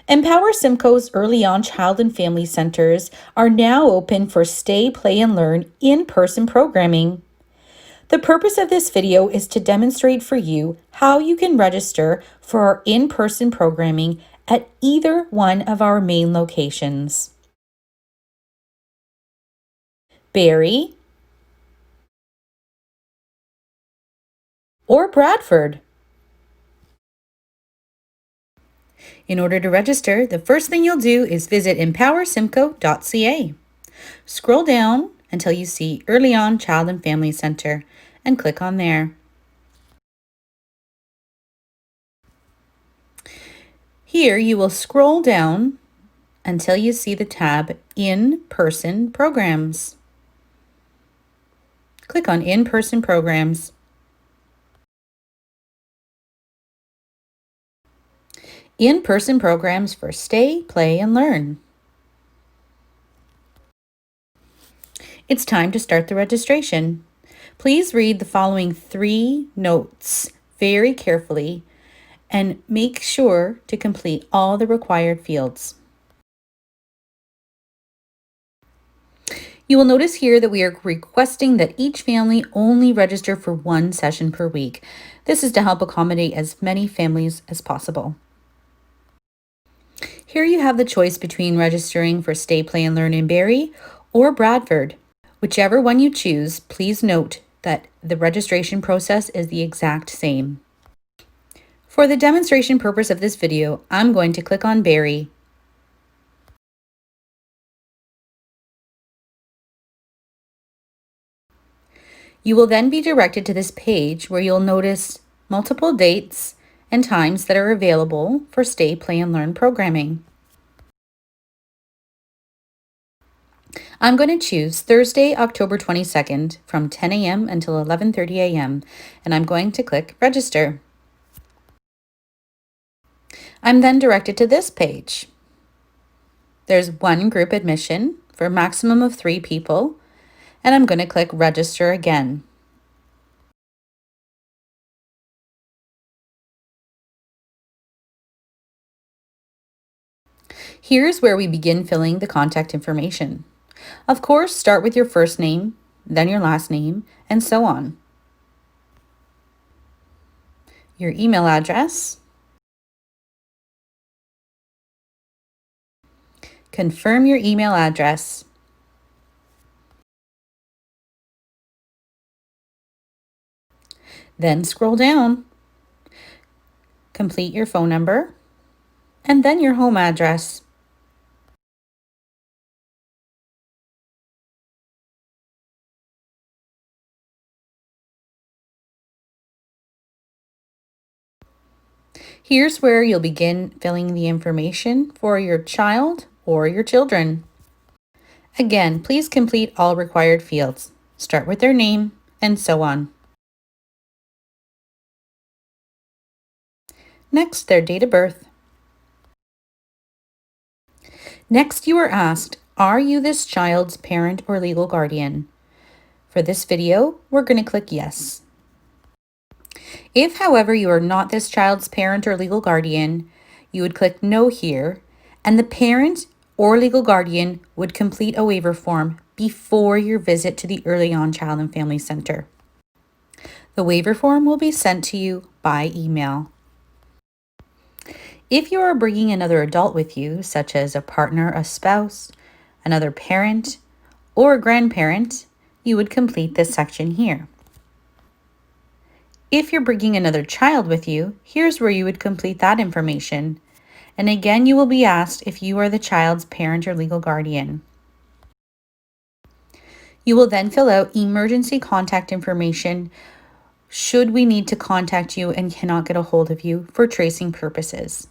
Empower Simcoe's EarlyON Child and Family Centers are now open for stay, play, and learn in-person programming. The purpose of this video is to demonstrate for you how you can register for our in-person programming at either one of our main locations. Barrie or Bradford. In order to register, the first thing you'll do is visit empowersimcoe.ca. Scroll down until you see EarlyON Child and Family Center and click on there. Here you will scroll down until you see the tab In-Person Programs. Click on In-Person Programs. In-Person Programs for Stay, Play, and Learn. It's time to start the registration. Please read the following 3 notes very carefully and make sure to complete all the required fields. You will notice here that we are requesting that each family only register for 1 session per week. This is to help accommodate as many families as possible. Here you have the choice between registering for Stay, Play, and Learn in Barrie or Bradford. Whichever one you choose, please note that the registration process is the exact same. For the demonstration purpose of this video, I'm going to click on Barrie. You will then be directed to this page where you'll notice multiple dates and times that are available for Stay, Play, and Learn programming. I'm going to choose Thursday, October 22nd from 10 a.m. until 11:30 a.m. and I'm going to click Register. I'm then directed to this page. There's 1 group admission for a maximum of 3 people, and I'm going to click Register again. Here's where we begin filling the contact information. Of course, start with your first name, then your last name, and so on. Your email address. Confirm your email address. Then scroll down. Complete your phone number, and then your home address. Here's where you'll begin filling the information for your child or your children. Again, please complete all required fields. Start with their name and so on. Next, their date of birth. Next, you are asked, are you this child's parent or legal guardian? For this video, we're going to click yes. If, however, you are not this child's parent or legal guardian, you would click no here, and the parent or legal guardian would complete a waiver form before your visit to the EarlyON Child and Family Center. The waiver form will be sent to you by email. If you are bringing another adult with you, such as a partner, a spouse, another parent, or a grandparent, you would complete this section here. If you're bringing another child with you, here's where you would complete that information. And again, you will be asked if you are the child's parent or legal guardian. You will then fill out emergency contact information should we need to contact you and cannot get a hold of you for tracing purposes.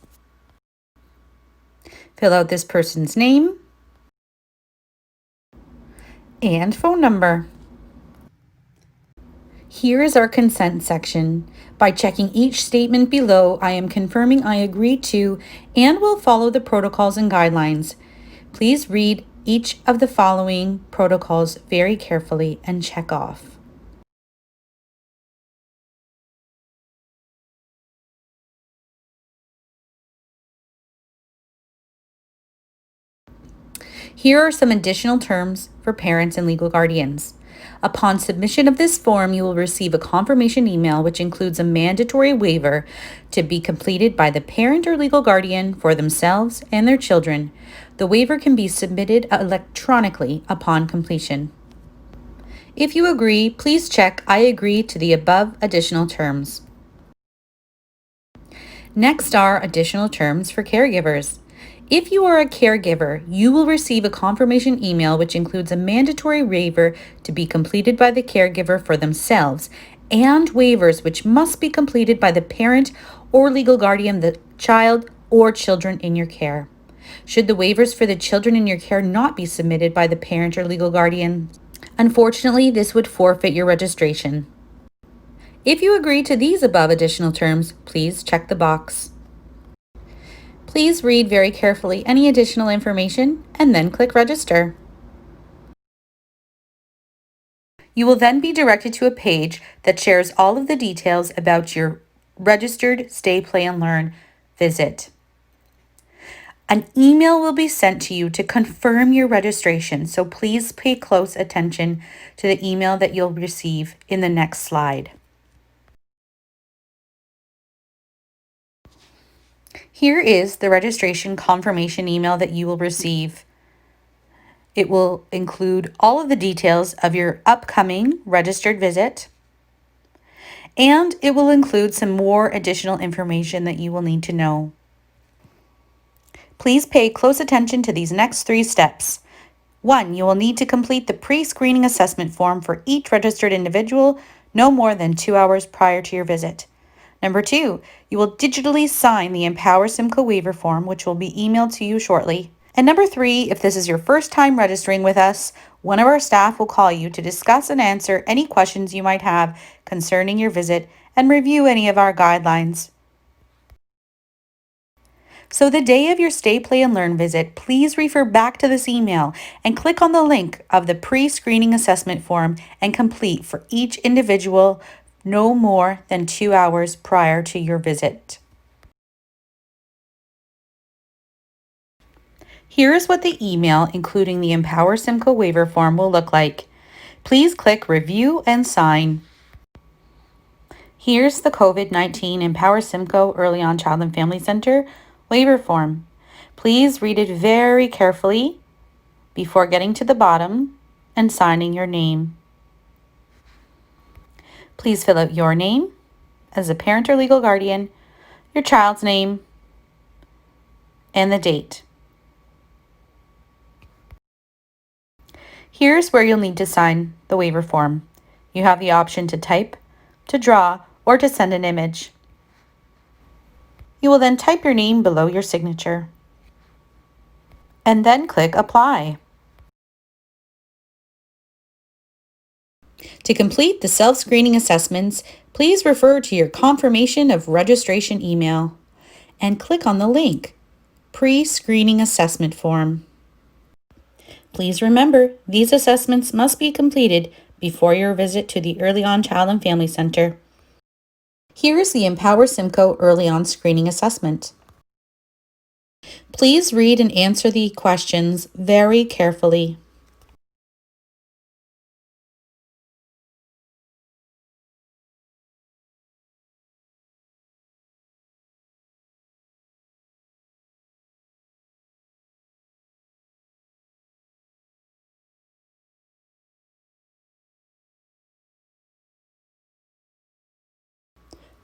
Fill out this person's name and phone number. Here is our consent section. By checking each statement below, I am confirming I agree to and will follow the protocols and guidelines. Please read each of the following protocols very carefully and check off. Here are some additional terms for parents and legal guardians. Upon submission of this form, you will receive a confirmation email which includes a mandatory waiver to be completed by the parent or legal guardian for themselves and their children. The waiver can be submitted electronically upon completion. If you agree, please check I agree to the above additional terms. Next are additional terms for caregivers. If you are a caregiver, you will receive a confirmation email which includes a mandatory waiver to be completed by the caregiver for themselves and waivers which must be completed by the parent or legal guardian, the child or children in your care. Should the waivers for the children in your care not be submitted by the parent or legal guardian, unfortunately, this would forfeit your registration. If you agree to these above additional terms, please check the box. Please read very carefully any additional information and then click Register. You will then be directed to a page that shares all of the details about your registered Stay, Play, and Learn visit. An email will be sent to you to confirm your registration, so please pay close attention to the email that you'll receive in the next slide. Here is the registration confirmation email that you will receive. It will include all of the details of your upcoming registered visit, and it will include some more additional information that you will need to know. Please pay close attention to these next 3 steps. 1, you will need to complete the pre-screening assessment form for each registered individual no more than 2 hours prior to your visit. Number 2, you will digitally sign the Empower Simcoe waiver form, which will be emailed to you shortly. And number 3, if this is your first time registering with us, one of our staff will call you to discuss and answer any questions you might have concerning your visit and review any of our guidelines. So the day of your Stay, Play, and Learn visit, please refer back to this email and click on the link of the pre-screening assessment form and complete for each individual no more than 2 hours prior to your visit. Here is what the email, including the Empower Simcoe waiver form, will look like. Please click Review and Sign. Here's the COVID-19 Empower Simcoe EarlyON Child and Family Center waiver form. Please read it very carefully before getting to the bottom and signing your name. Please fill out your name as a parent or legal guardian, your child's name, and the date. Here's where you'll need to sign the waiver form. You have the option to type, to draw, or to send an image. You will then type your name below your signature and then click Apply. To complete the self-screening assessments, please refer to your confirmation of registration email and click on the link, Pre-Screening Assessment Form. Please remember, these assessments must be completed before your visit to the EarlyON Child and Family Center. Here is the Empower Simcoe EarlyON Screening Assessment. Please read and answer the questions very carefully.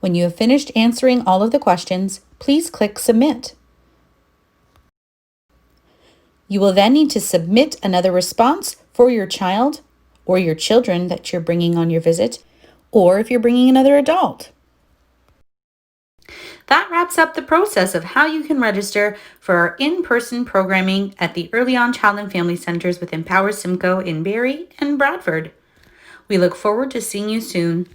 When you have finished answering all of the questions, please click Submit. You will then need to submit another response for your child or your children that you're bringing on your visit, or if you're bringing another adult. That wraps up the process of how you can register for our in-person programming at the EarlyON Child and Family Centers with Empower Simcoe in Barrie and Bradford. We look forward to seeing you soon.